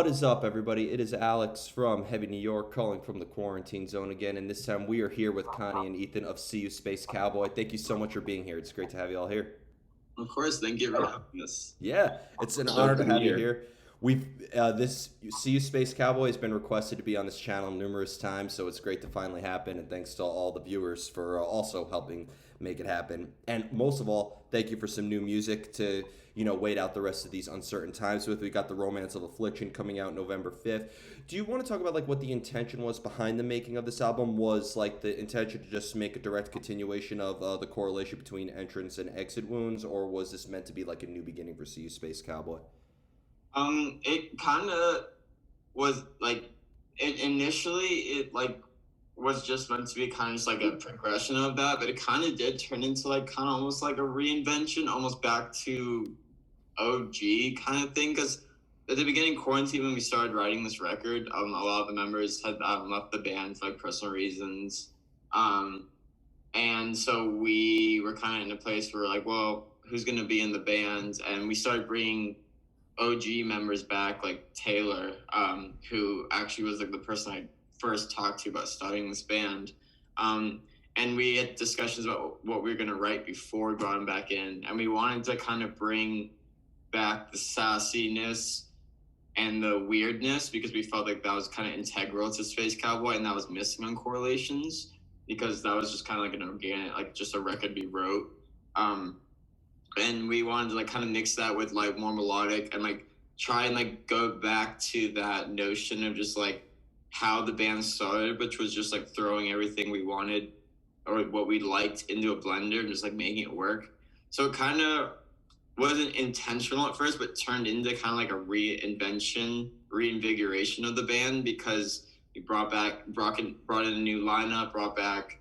What is up, everybody? It is Alex from Heavy New York calling from the quarantine zone again, and this time we are here with Connie and Ethan of See You Cowboy. Thank you so much for being here. It's great to have you all here. Of course, thank you for having us. Yeah, it's an honor Stoked to to be have you here. here. We've this See You Cowboy has been requested to be on this channel numerous times, so it's great to finally happen. And thanks to all the viewers for also helping make it happen. And most of all, thank you for some new music to wait out the rest of these uncertain times with. We got the Romance of Affliction coming out November 5th. Do you want to talk about like what the intention was behind the making of this album? Was like the intention to just make a direct continuation of the correlation between entrance and exit wounds, or was this meant to be like a new beginning for See You Cowboy? It kind of was like it like was just meant to be kind of just like a progression of that, but it kind of did turn into like kind of almost like a reinvention, almost back to OG kind of thing. Because at the beginning of quarantine, when we started writing this record, a lot of the members had left the band for like personal reasons, um, and so we were kind of in a place where we're like, well, who's going to be in the band? And we started bringing OG members back, like Taylor, who actually was like the person I first talked to about starting this band. Um, and we had discussions about what we were going to write before we brought him back in. And we wanted to kind of bring back the sassiness and the weirdness because we felt like that was kind of integral to Space Cowboy and that was missing on Correlations because that was just kind of like an organic, like just a record we wrote. Um, and we wanted to like kind of mix that with like more melodic and like try and like go back to that notion of just like how the band started, which was just like throwing everything we wanted or what we liked into a blender and just like making it work. So it kind of wasn't intentional at first, but turned into kind of like a reinvigoration of the band because we brought in a new lineup, brought back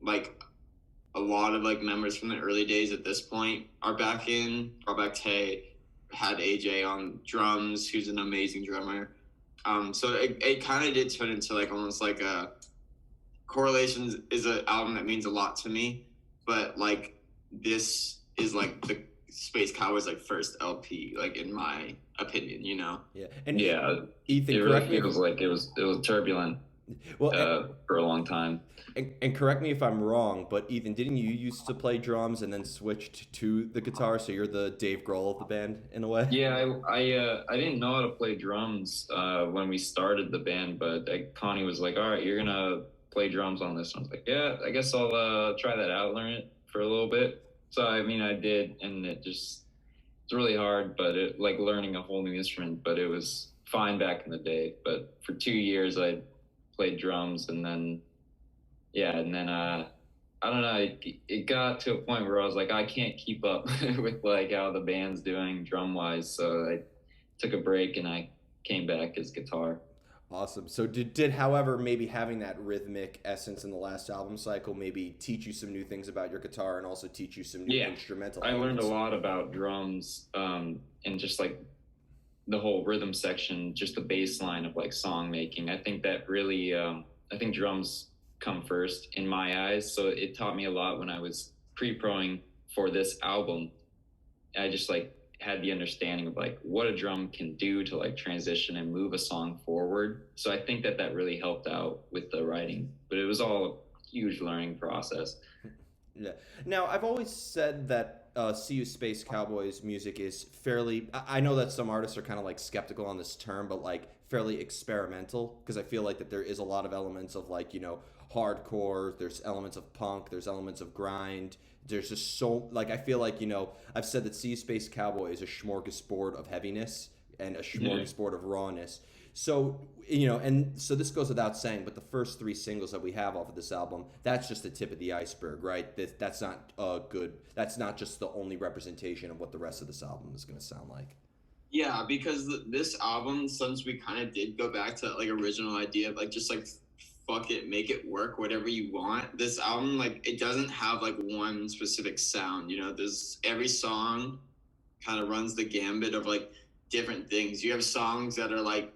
like a lot of like members from the early days at this point are back in. Brought back Tay, had AJ on drums, who's an amazing drummer. So it kind of did turn into like almost like a Correlations is an album that means a lot to me, but like this is like the Space Cowboys like first LP, like in my opinion, you know. Yeah, and Yeah, Ethan, it really correct me. feels like it was turbulent Well, for a long time. and correct me if I'm wrong, but Ethan, didn't you used to play drums and then switched to the guitar, so you're the Dave Grohl of the band in a way? Yeah, I didn't know how to play drums when we started the band, but Connie was like, "All right, you're gonna play drums on this." And I was like, "Yeah, I guess I'll try that out, learn it for a little bit." So I mean, I did, and it's really hard, but it like learning a whole new instrument, but it was fine back in the day. But for 2 years, I played drums, and then yeah, and then I don't know, it got to a point where I was like, I can't keep up with like how the band's doing drum wise, so I took a break and I came back as guitar. Awesome. So did however maybe having that rhythmic essence in the last album cycle maybe teach you some new things about your guitar and also teach you some new Yeah, instrumental I learned a elements? lot about drums, and just like the whole rhythm section, just the bass line of like song making. I think that really, I think drums come first in my eyes. So it taught me a lot when I was pre-proing for this album. I just like had the understanding of like what a drum can do to like transition and move a song forward. So I think that really helped out with the writing, but it was all a huge learning process. Yeah. Now, I've always said that See You Cowboy's music is fairly. I know that some artists are kind of like skeptical on this term, but like fairly experimental because I feel like that there is a lot of elements of like hardcore. There's elements of punk. There's elements of grind. There's just so like I feel like I've said that See You Cowboy is a smorgasbord of heaviness and a Yeah. smorgasbord of rawness. So, and so this goes without saying, but the first three singles that we have off of this album, that's just the tip of the iceberg, right? That's not good. That's not just the only representation of what the rest of this album is going to sound like. Yeah, because this album, since we kind of did go back to that like original idea of like just like fuck it, make it work, whatever you want. This album, like it doesn't have like one specific sound. There's every song kind of runs the gambit of like different things. You have songs that are like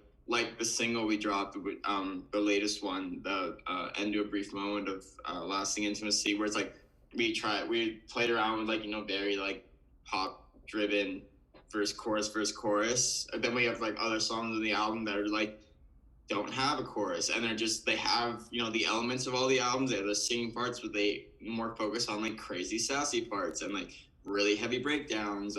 the single we dropped, the latest one, the "End to a Brief Moment of Lasting Intimacy," where it's like we played around with like very like pop driven verse chorus. And then we have like other songs in the album that are like don't have a chorus, and they have, you know, the elements of all the albums. They have the singing parts, but they more focus on like crazy sassy parts and like really heavy breakdowns.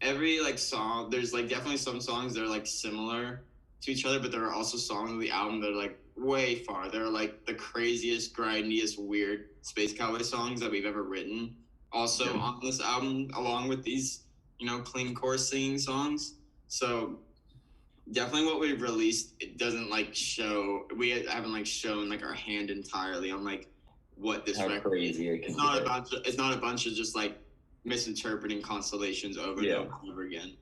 Every like song, there's like definitely some songs that are like similar to each other, but there are also songs of the album that are like way far. They're like the craziest, grindiest, weird Space Cowboy songs that we've ever written. Also on this album, along with these, you know, clean chorus singing songs. So definitely what we've released, it doesn't like show, we haven't like shown like our hand entirely on like what this How record crazy it can it's not a bunch of just like misinterpreting constellations over and over again.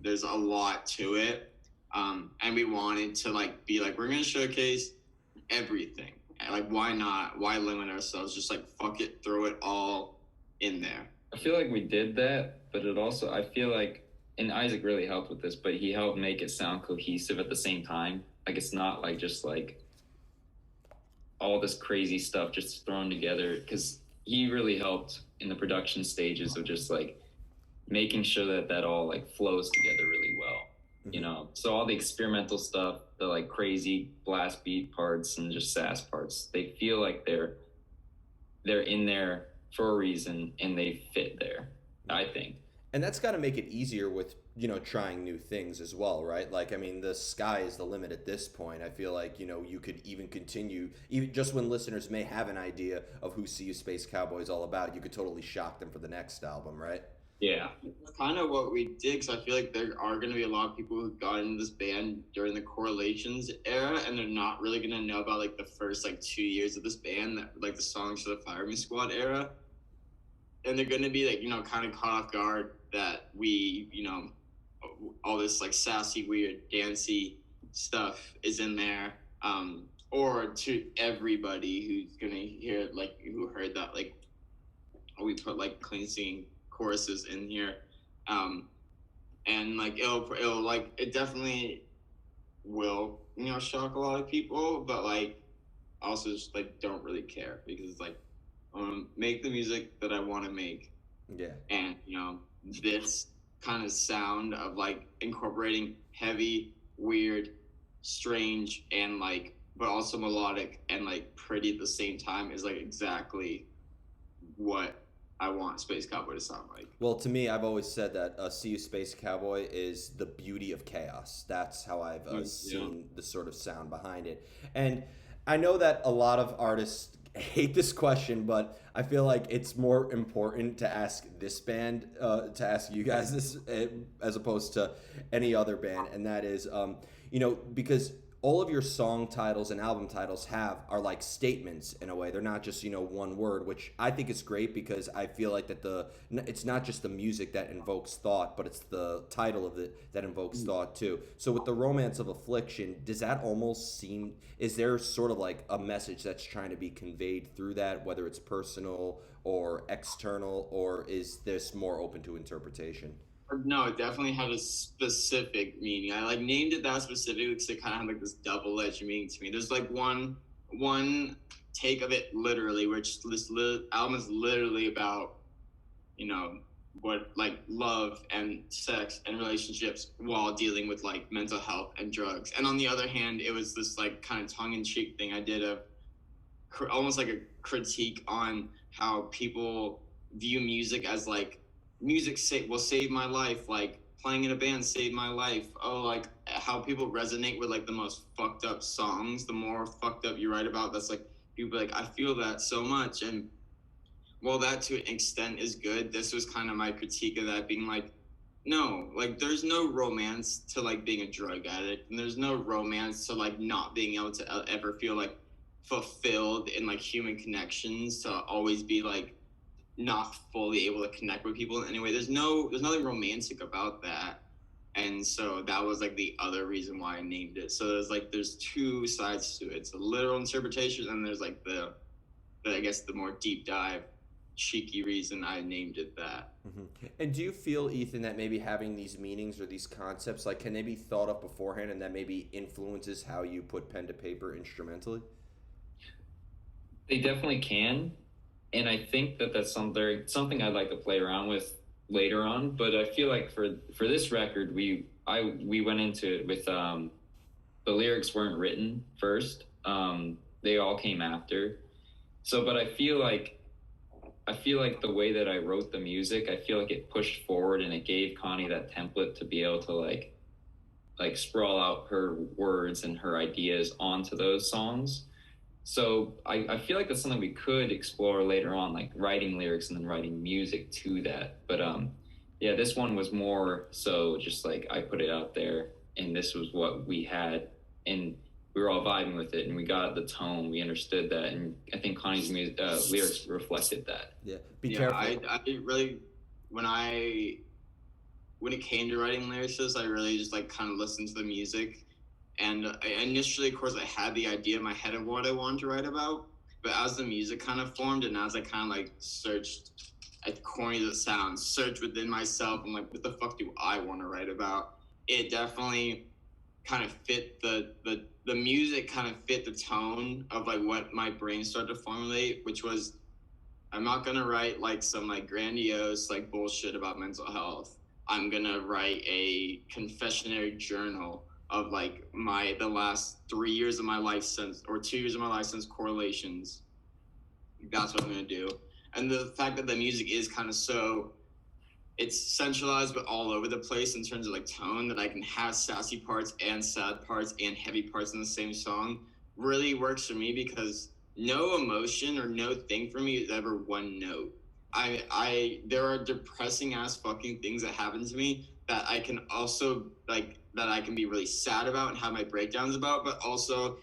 There's a lot to it, and we wanted to like be like, we're gonna showcase everything. Like, why not? Why limit ourselves? Just like fuck it, throw it all in there. I feel like we did that, but it also, I feel like, and Isaac really helped with this, but he helped make it sound cohesive at the same time. Like, it's not like just like all this crazy stuff just thrown together, because he really helped in the production stages of just like making sure that that all like flows together really well, you know? So all the experimental stuff, the like crazy blast beat parts and just sass parts, they feel like they're in there for a reason and they fit there, I think. And that's got to make it easier with, you know, trying new things as well, right? Like, I mean, the sky is the limit at this point. I feel like, you know, you could even continue, even just when listeners may have an idea of who See You Space Cowboy is all about, you could totally shock them for the next album, right? Yeah. That's kind of what we did, because I feel like there are going to be a lot of people who got into this band during the Correlations era, and they're not really going to know about like the first like 2 years of this band, that like the songs for the Firing Squad era. And they're going to be like, you know, kind of caught off guard that we, you know, all this like sassy, weird, dancey stuff is in there. Or to everybody who's going to hear, like, who heard that, like, we put like clean singing choruses in here. And like, it'll like, it definitely will, you know, shock a lot of people, but like, also just like, don't really care, because it's like, make the music that I want to make. Yeah. And, you know, this kind of sound of like incorporating heavy, weird, strange, and like, but also melodic and like pretty at the same time is like exactly what I want Space Cowboy to sound like. Well, to me, I've always said that See You Space Cowboy is the beauty of chaos. That's how I've seen the sort of sound behind it. And I know that a lot of artists hate this question, but I feel like it's more important to ask this band, to ask you guys this, as opposed to any other band, and that is, you know, because all of your song titles and album titles are like statements in a way. They're not just, you know, one word, which I think is great, because I feel like that it's not just the music that invokes thought, but it's the title of it that invokes thought too. So with the Romance of Affliction, does that almost seem, is there sort of like a message that's trying to be conveyed through that, whether it's personal or external, or is this more open to interpretation? No, it definitely had a specific meaning. I like named it that specifically because it kind of had like this double-edged meaning to me. There's like one take of it literally, which this album is literally about, you know, what like love and sex and relationships while dealing with like mental health and drugs. And on the other hand, it was this like kind of tongue-in-cheek thing I did of almost like a critique on how people view music as like, music will save my life, like playing in a band saved my life. Oh, like how people resonate with like the most fucked up songs, the more fucked up you write about, that's like, people like, I feel that so much. And while that to an extent is good, this was kind of my critique of that, being like, no, like there's no romance to like being a drug addict, and there's no romance to like not being able to ever feel like fulfilled in like human connections, to always be like not fully able to connect with people in any way. There's nothing romantic about that. And so that was like the other reason why I named it. So there's two sides to it. It's a literal interpretation, and there's like the I guess the more deep dive cheeky reason I named it that. Mm-hmm. And do you feel, Ethan, that maybe having these meanings or these concepts, like, can they be thought up beforehand, and that maybe influences how you put pen to paper instrumentally? They definitely can. And I think that that's something I'd like to play around with later on. But I feel like for this record, we went into it with the lyrics weren't written first. They all came after. So, but I feel like the way that I wrote the music, I feel like it pushed forward and it gave Connie that template to be able to like sprawl out her words and her ideas onto those songs. So I feel like that's something we could explore later on, like writing lyrics and then writing music to that. But yeah, this one was more so just like I put it out there and this was what we had, and we were all vibing with it and we got the tone, we understood that, and I think Connie's lyrics reflected that. Yeah, be careful. I really, when it came to writing lyrics, I really just like kind of listened to the music. And initially, of course, I had the idea in my head of what I wanted to write about. But as the music kind of formed and as I kind of like searched, as corny as it sounds, searched within myself and like, what the fuck do I want to write about? It definitely kind of fit the music kind of fit the tone of like what my brain started to formulate, which was, I'm not going to write like some like grandiose like bullshit about mental health. I'm going to write a confessionary journal of like the last 3 years of my life since, or 2 years of my life since correlations. That's what I'm gonna do. And the fact that the music is kind of so, it's centralized but all over the place in terms of like tone, that I can have sassy parts and sad parts and heavy parts in the same song really works for me, because no emotion or no thing for me is ever one note. There are depressing ass fucking things that happen to me that I can also like, that I can be really sad about and have my breakdowns about, but also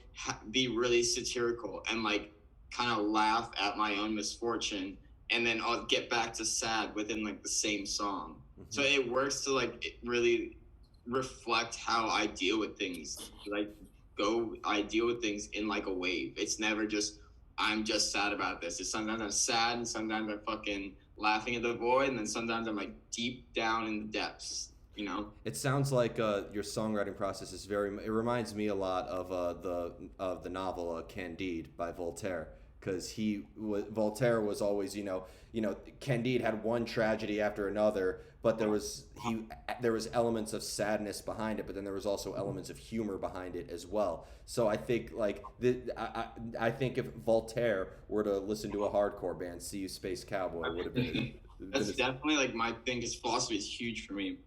be really satirical and like kind of laugh at my own misfortune, and then I'll get back to sad within like the same song. Mm-hmm. So it works to like really reflect how I deal with things. Like I deal with things in like a wave. It's never just, I'm just sad about this. It's sometimes I'm sad and sometimes I'm fucking laughing at the void, and then sometimes I'm like deep down in the depths. You know, it sounds like your songwriting process is it reminds me a lot of the novel Candide by Voltaire, because Voltaire was always, Candide had one tragedy after another, but there was elements of sadness behind it, but then there was also elements of humor behind it as well. So I think like I think if Voltaire were to listen to a hardcore band, SeeYouSpaceCowboy would have been. That's definitely like my thing. His philosophy is huge for me.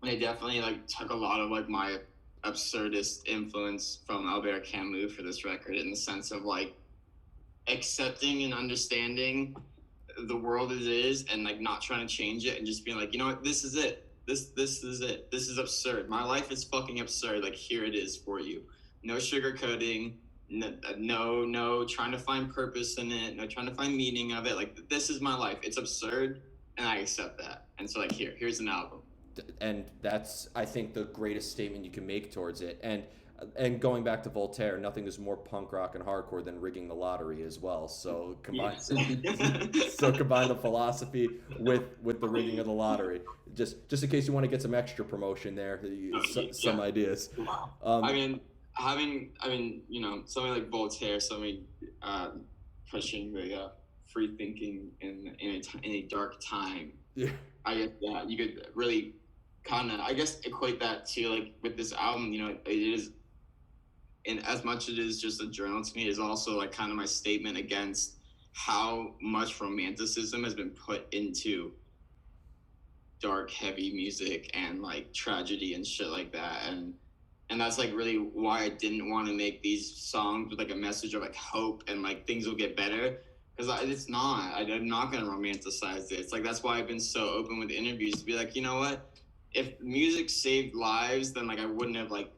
I definitely like took a lot of like my absurdist influence from Albert Camus for this record, in the sense of like accepting and understanding the world as it is, and like not trying to change it, and just being like, you know what, this is it. This is it. This is absurd. My life is fucking absurd. Like, here it is for you. No sugarcoating. No trying to find purpose in it. No trying to find meaning of it. Like, this is my life. It's absurd, and I accept that. And so like, here's an album. And that's, I think, the greatest statement you can make towards it. And going back to Voltaire, nothing is more punk rock and hardcore than rigging the lottery as well. So combine the philosophy with the rigging of the lottery. Just in case you want to get some extra promotion there, some ideas. I mean, something like Voltaire, something pushing the free thinking in a dark time. Yeah. I guess you could really kind of, I guess, equate that to like with this album. It is, and as much as it is just a journal to me, it is also like kind of my statement against how much romanticism has been put into dark, heavy music and like tragedy and shit like that. And that's like really why I didn't want to make these songs with like a message of like hope and like things will get better. Because it's not. I'm not going to romanticize it. It's like, that's why I've been so open with interviews to be like, you know what? If music saved lives, then like I wouldn't have like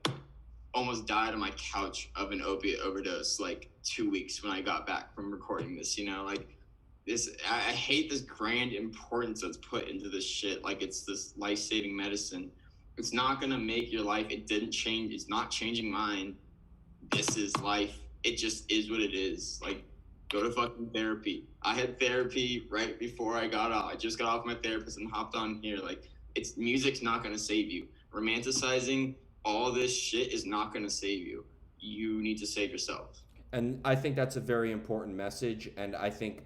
almost died on my couch of an opiate overdose like 2 weeks when I got back from recording this. Like this, I hate this grand importance that's put into this shit. Like it's this life-saving medicine. It's not going to make your life. It didn't change. It's not changing mine. This is life. It just is what it is. Like, go to fucking therapy. I had therapy right before I got off. I just got off my therapist and hopped on here. Like, music's not going to save you. Romanticizing all this shit is not going to save you. You need to save yourself. And I think that's a very important message. And I think,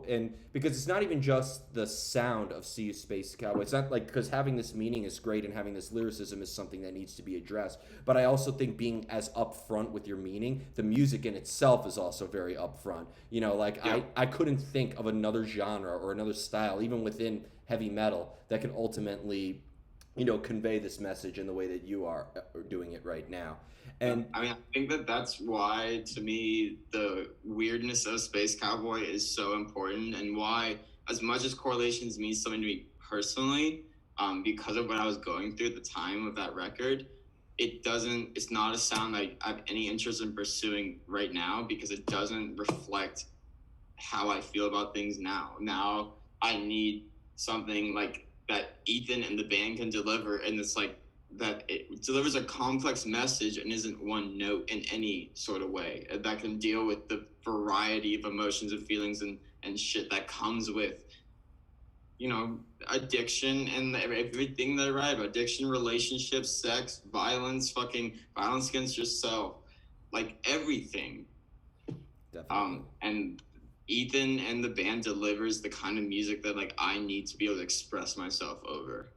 and because it's not even just the sound of "See You Space Cowboy." It's not like, because having this meaning is great and having this lyricism is something that needs to be addressed. But I also think being as upfront with your meaning, the music in itself is also very upfront. You know, like Yeah. I couldn't think of another genre or another style, even within heavy metal, that can ultimately, convey this message in the way that you are doing it right now. And I mean, I think that that's why, to me, the weirdness of Space Cowboy is so important, and why, as much as correlations means something to me personally, because of what I was going through at the time of that record, it's not a sound that I have any interest in pursuing right now, because it doesn't reflect how I feel about things now. Now I need something like that Ethan and the band can deliver, and it's like that it delivers a complex message and isn't one note in any sort of way, that can deal with the variety of emotions and feelings and shit that comes with, addiction and everything that I write about: addiction, relationships, sex, violence, fucking violence against yourself, like everything. definitely. And Ethan and the band delivers the kind of music that like I need to be able to express myself over.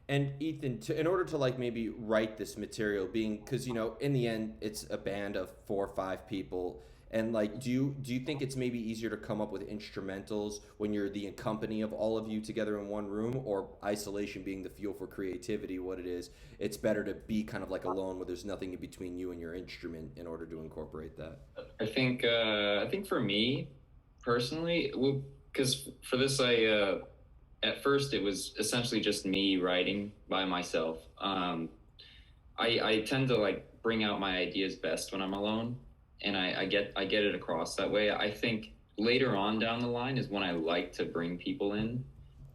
And Ethan, in order to like maybe write this material, being, because in the end it's a band of 4 or 5 people, and like, do you think it's maybe easier to come up with instrumentals when you're the company of all of you together in one room, or isolation being the fuel for creativity? What it is, it's better to be kind of like alone, where there's nothing in between you and your instrument, in order to incorporate that. I think for me personally, well, because for this, I at first it was essentially just me writing by myself. I tend to like bring out my ideas best when I'm alone, and I get it across that way. I think later on down the line is when I like to bring people in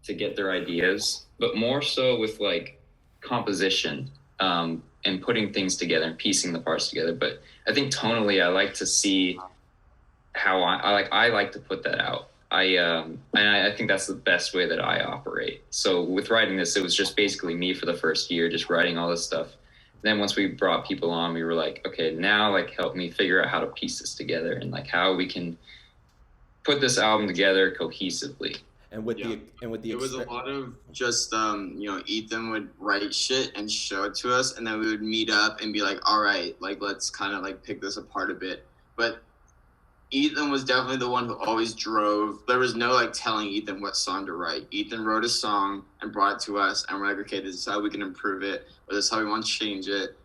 to get their ideas, but more so with like composition, and putting things together and piecing the parts together. But I think tonally, I like to see how I like to put that out. I think that's the best way that I operate. So with writing this, it was just basically me for the first year, just writing all this stuff. Then once we brought people on, we were like, okay, now like help me figure out how to piece this together, and like how we can put this album together cohesively. And with Yeah. the It was a lot of just, Ethan would write shit and show it to us, and then we would meet up and be like, all right, like, let's kind of like pick this apart a bit. But Ethan was definitely the one who always drove. There was no like telling Ethan what song to write. Ethan wrote a song and brought it to us, and we're like, okay, this is how we can improve it, or this is how we want to change it.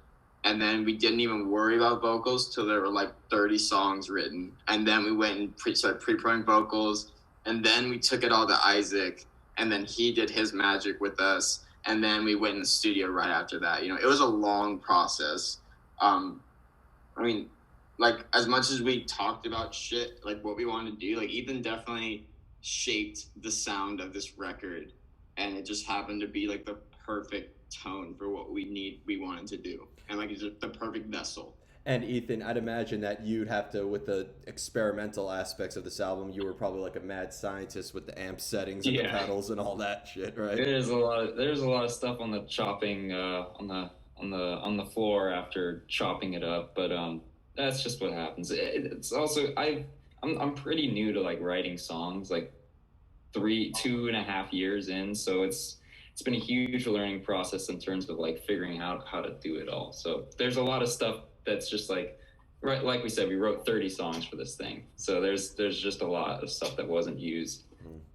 And then we didn't even worry about vocals till there were like 30 songs written. And then we went and started pre-proing vocals. And then we took it all to Isaac, and then he did his magic with us. And then we went in the studio right after that. It was a long process. I mean, like, as much as we talked about shit, like what we wanted to do, like Ethan definitely shaped the sound of this record, and it just happened to be like the perfect tone for what we wanted to do, and like it's just the perfect vessel. And Ethan, I'd imagine that you'd have to, with the experimental aspects of this album, you were probably like a mad scientist with the amp settings and the Yeah. pedals and all that shit, right? There's a lot of stuff on the chopping, on the floor after chopping it up, but that's just what happens. It's also I'm pretty new to like writing songs, like 2.5 years in, so it's been a huge learning process in terms of like figuring out how to do it all. So there's a lot of stuff that's just like, right, like we said, we wrote 30 songs for this thing, so there's just a lot of stuff that wasn't used.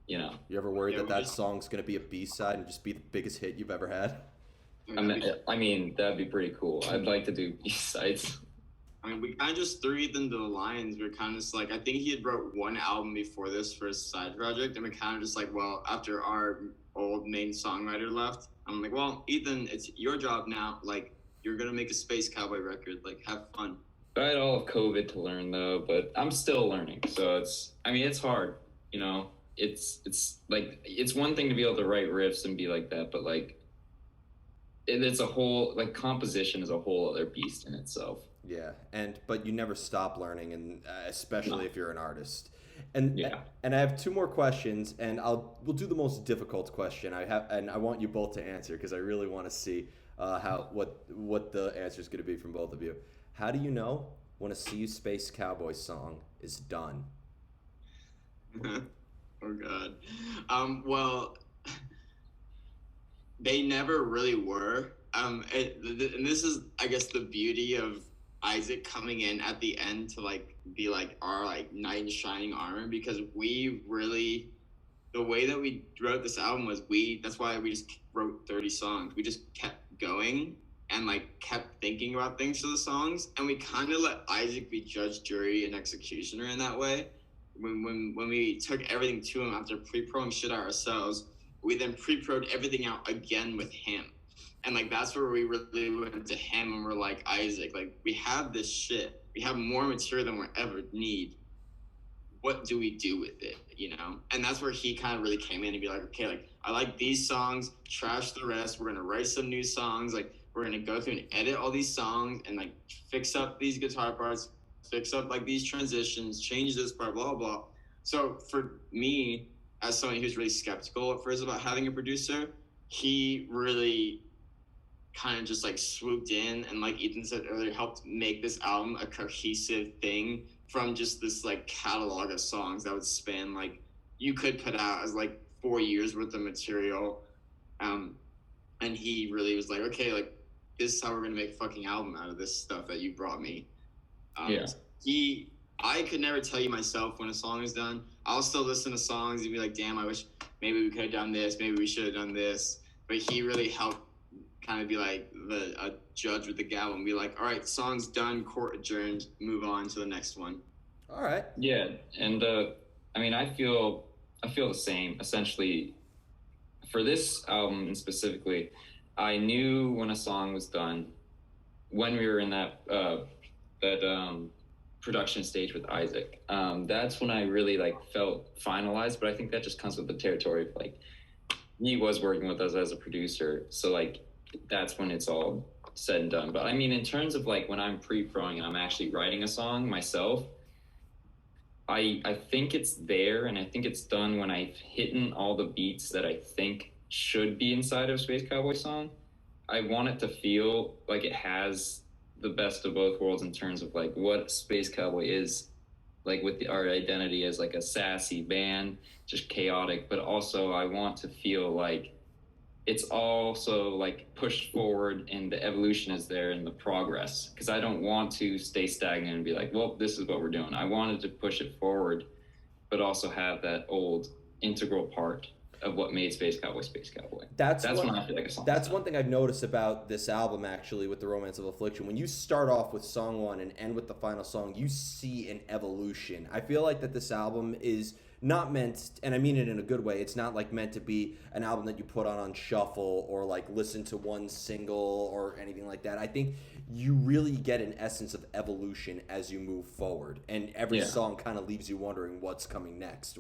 You ever worried Yeah, that song's gonna be a B-side and just be the biggest hit you've ever had? I mean, that'd be pretty cool. I'd like to do B-sides. I mean, we kind of just threw Ethan to the lions. We are kind of just like, I think he had wrote one album before this for his side project, and we kind of just like, well, after our old main songwriter left, I'm like, well, Ethan, it's your job now. Like, you're gonna make a Space Cowboy record. Like, have fun. I had all of COVID to learn though, but I'm still learning. So it's hard, It's like, it's one thing to be able to write riffs and be like that, but like it's a whole, like, composition is a whole other beast in itself. Yeah, but you never stop learning, and especially if you're an artist. And Yeah. and I have 2 more questions, and we'll do the most difficult question I have, and I want you both to answer, because I really want to see what the answer is going to be from both of you. How do you know when a See You Space Cowboy song is done? Oh God. Well, they never really were. And this is, I guess, the beauty of Isaac coming in at the end to like be like our like knight in shining armor, because we really, the way that we wrote this album was that's why we just wrote 30 songs. We just kept going and like kept thinking about things for the songs, and we kind of let Isaac be judge, jury, and executioner in that way. When we took everything to him after pre-proing shit out ourselves, we then pre-proed everything out again with him. And like that's where we really went to him and we're like, Isaac, like we have this shit. We have more material than we ever need. What do we do with it? You know? And that's where he kind of really came in and be like, okay, like I like these songs, trash the rest. We're gonna write some new songs. Like we're gonna go through and edit all these songs and like fix up these guitar parts, fix up like these transitions, change this part, blah blah. So for me, as someone who's really skeptical at first about having a producer, he really kind of just like swooped in and, like Ethan said earlier, helped make this album a cohesive thing from just this like catalog of songs that would span like you could put out as like 4 years worth of material. And he really was like, okay, like this is how we're gonna make a fucking album out of this stuff that you brought me. Yeah. I could never tell you myself when a song is done. I'll still listen to songs and be like, damn, I wish maybe we could have done this, maybe we should have done this. But he really helped kind of be like a judge with the gavel and be like, all right, song's done, court adjourned, move on to the next one. All right. Yeah, and I mean, I feel the same. Essentially, for this album specifically, I knew when a song was done when we were in that production stage with Isaac. That's when I really like felt finalized. But I think that just comes with the territory of like he was working with us as a producer, so like that's when it's all said and done. But I mean, in terms of like when I'm pre-proing and I'm actually writing a song myself, I think it's there, and I think it's done when I've hit all the beats that I think should be inside of a Space Cowboy song. I want it to feel like it has the best of both worlds in terms of like what Space Cowboy is, like with our identity as like a sassy band, just chaotic, but also I want to feel like it's also like pushed forward and the evolution is there in the progress, because I don't want to stay stagnant and be like, well, this is what we're doing. I wanted to push it forward, but also have that old integral part of what made Space Cowboy. That's when I feel like a song. That's one thing I've noticed about this album, actually, with the Romance of Affliction. When you start off with song one and end with the final song, you see an evolution. I feel like that this album is not meant, and I mean it in a good way, it's not like meant to be an album that you put on shuffle or like listen to one single or anything like that. I think you really get an essence of evolution as you move forward, and every song kind of leaves you wondering what's coming next.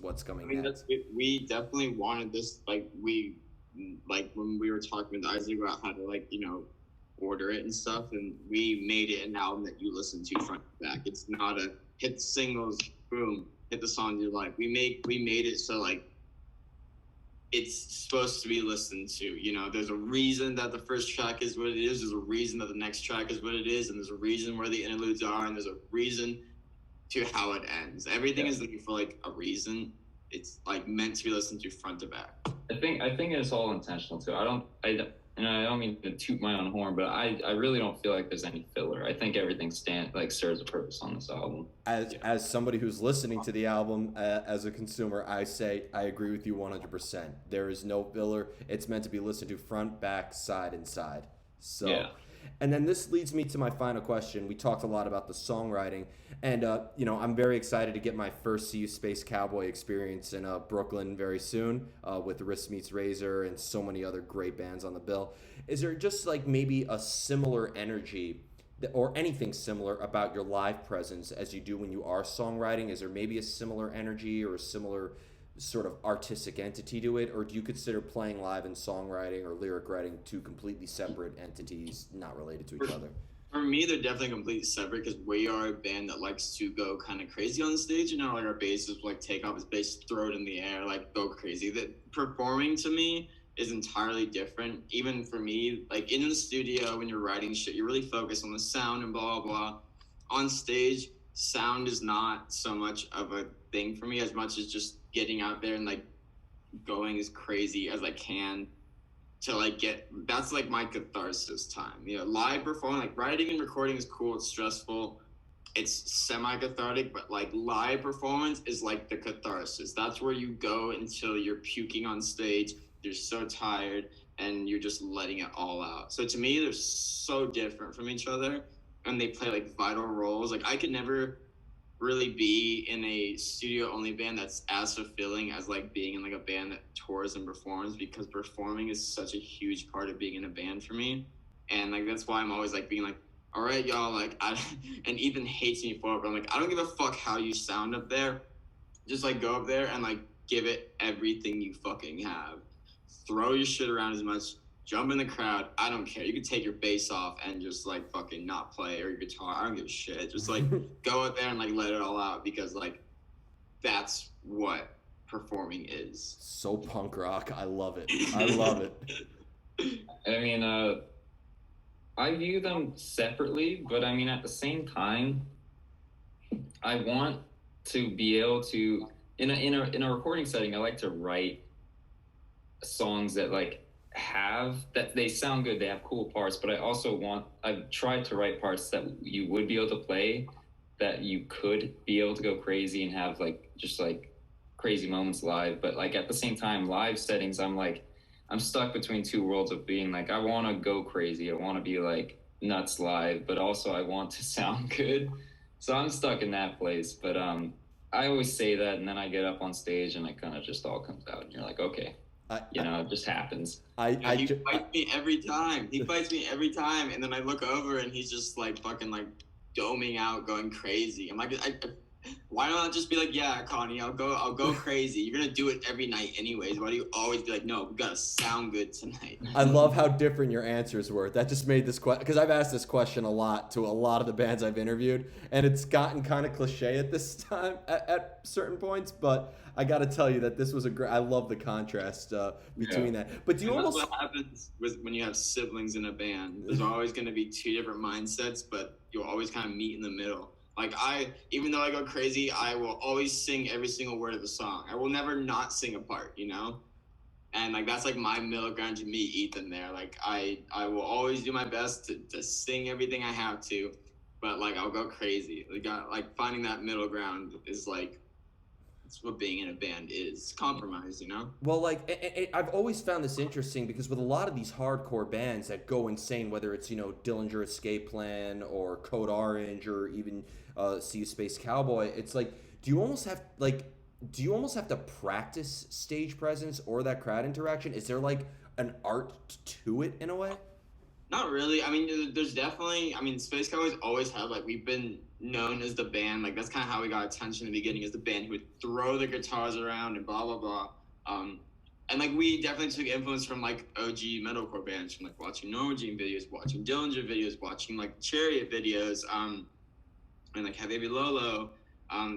We definitely wanted this, like when we were talking with Isaac about how to like, you know, order it and stuff, and we made it an album that you listen to front to back. It's not a hit singles, boom, hit the song you like. We made it so like it's supposed to be listened to. You know, there's a reason that the first track is what it is. There's a reason that the next track is what it is, and there's a reason where the interludes are, and there's a reason to how it ends. Everything is looking for like a reason. It's like meant to be listened to front to back. I think it's all intentional too. I don't mean to toot my own horn, but I really don't feel like there's any filler. I think everything serves a purpose on this album. As somebody who's listening to the album as a consumer, I say I agree with you 100%. There is no filler. It's meant to be listened to front, back, side, and side. So. Yeah. And then this leads me to my final question. We talked a lot about the songwriting, and I'm very excited to get my first See You Space Cowboy experience in Brooklyn very soon with Wrist Meets Razor and so many other great bands on the bill. Is there just like maybe a similar energy or anything similar about your live presence as you do when you are songwriting? Is there maybe a similar energy or a similar sort of artistic entity to it, or do you consider playing live and songwriting or lyric writing two completely separate entities not related to each other? For me, they're definitely completely separate, because we are a band that likes to go kind of crazy on the stage. You know, like our bassist like take off his bass, throw it in the air, like go crazy. That performing to me is entirely different. Even for me, like in the studio when you're writing shit, you're really focused on the sound and blah blah blah, on stage, sound is not so much of a thing for me as much as just getting out there and like going as crazy as I can to like get, that's like my catharsis time. You know, live performing, like writing and recording is cool, it's stressful, it's semi-cathartic, but like live performance is like the catharsis. That's where you go until you're puking on stage, you're so tired, and you're just letting it all out. So to me, they're so different from each other, and they play like vital roles. Like I could never really be in a studio only band that's as fulfilling as like being in like a band that tours and performs, because performing is such a huge part of being in a band for me. And like that's why I'm always like being like, all right, y'all, like and Ethan hates me for it, but I'm like, I don't give a fuck how you sound up there, just like go up there and like give it everything you fucking have, throw your shit around as much, jump in the crowd, I don't care. You can take your bass off and just like fucking not play, or your guitar, I don't give a shit. Just like go out there and like let it all out, because like that's what performing is. So punk rock. I love it. I love it. I mean, I view them separately, but I mean, at the same time, I want to be able to, in a recording setting, I like to write songs that like that they sound good, they have cool parts, but I've tried to write parts that you would be able to play, that you could be able to go crazy and have like just like crazy moments live. But like at the same time, live settings, I'm stuck between two worlds of being like, I want to go crazy, I want to be like nuts live, but also I want to sound good. So I'm stuck in that place. But I always say that, and then I get up on stage and it kind of just all comes out, and you're like, okay, it just happens. He fights me every time. He fights me every time, and then I look over and he's just like fucking like doming out, going crazy. I'm like, why not just be like, yeah, Connie, I'll go crazy. You're gonna do it every night anyways. Why do you always be like, no, we gotta sound good tonight? I love how different your answers were. That just made this question, because I've asked this question a lot to a lot of the bands I've interviewed, and it's gotten kind of cliche at this time at certain points. But I got to tell you that this was I love the contrast between that. But do you that's what happens when you have siblings in a band? There's always going to be two different mindsets, but you'll always kind of meet in the middle. Like even though I go crazy, I will always sing every single word of the song. I will never not sing a part, you know? And like that's like my middle ground to meet Ethan there. Like I will always do my best to sing everything I have to, but like I'll go crazy. Like finding that middle ground is like, it's what being in a band is. Compromise, you know? Well, like, I've always found this interesting, because with a lot of these hardcore bands that go insane, whether it's, Dillinger Escape Plan or Code Orange or even SeeYouSpaceCowboy, it's like, do you almost have to practice stage presence or that crowd interaction? Is there like an art to it in a way? Not really. I mean, there's definitely, Space Cowboys always have, like, we've been known as the band, like, that's kind of how we got attention in the beginning, as the band who would throw the guitars around and blah, blah, blah. And, like, we definitely took influence from, like, OG metalcore bands, from, like, watching Norma Jean videos, watching Dillinger videos, watching, like, Chariot videos, and, like, Have Baby Lolo.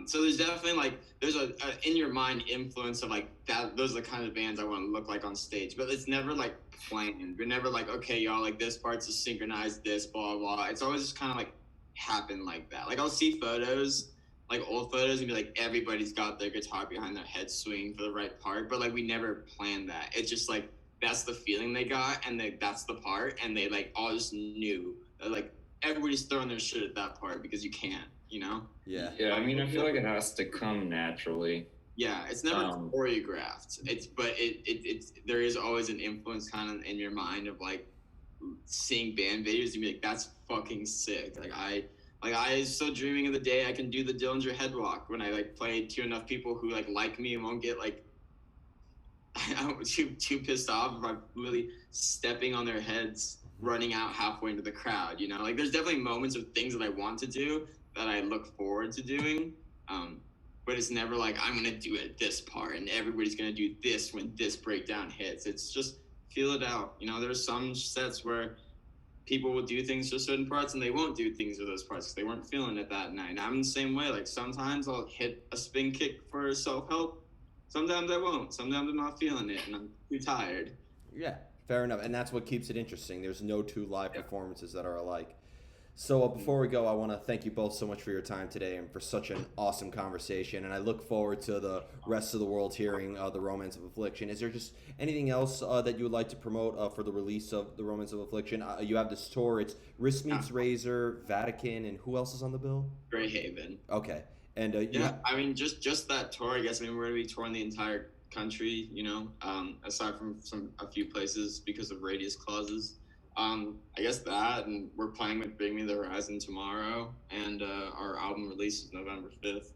So there's definitely, like, there's a in your mind influence of, like, that. Those are the kind of bands I want to look like on stage. But it's never, like, planned. We're never like, okay, y'all, like, this part's to synchronize this, blah, blah. It's always just kind of, like, happen like that. Like, I'll see photos, like, old photos, and be like, everybody's got their guitar behind their head swinging for the right part. But, like, we never planned that. It's just, like, that's the feeling they got, and that's the part. And they, like, all just knew. Like, everybody's throwing their shit at that part because you can, you know? Yeah. Yeah, I mean, I feel like it has to come naturally. Yeah, it's never choreographed. It's there is always an influence kind of in your mind of like seeing band videos and be like, that's fucking sick. I was so dreaming of the day I can do the Dillinger headwalk when I like play to enough people who like me and won't get like too pissed off if I'm really stepping on their heads, running out halfway into the crowd. You know, like there's definitely moments of things that I want to do that I look forward to doing. But it's never like, I'm going to do it this part and everybody's going to do this when this breakdown hits. It's just feel it out. You know, there's some sets where people will do things for certain parts and they won't do things for those parts because they weren't feeling it that night. And I'm the same way. Like sometimes I'll hit a spin kick for self-help. Sometimes I won't. Sometimes I'm not feeling it and I'm too tired. Yeah, fair enough. And that's what keeps it interesting. There's no two live performances that are alike. So before we go, I want to thank you both so much for your time today and for such an awesome conversation. And I look forward to the rest of the world hearing the Romance of Affliction. Is there just anything else that you would like to promote for the release of the Romance of Affliction? You have this tour. It's Wrist Meets Razor, Vatican, and who else is on the bill? Grey Haven. Okay. And Yeah, I mean, just that tour. I guess we're gonna be touring the entire country. Aside from a few places because of radius clauses. I guess that, and we're playing with Bring Me the Horizon tomorrow, and our album release is November 5th.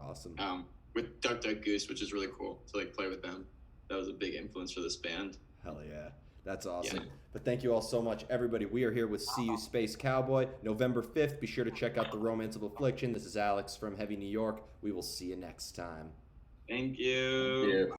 Awesome. With Duck Duck Goose, which is really cool to like play with them. That was a big influence for this band. Hell yeah. That's awesome. Yeah. But thank you all so much, everybody. We are here with See You Space Cowboy, November 5th. Be sure to check out the Romance of Affliction. This is Alex from Heavy New York. We will see you next time. Thank you. Yeah.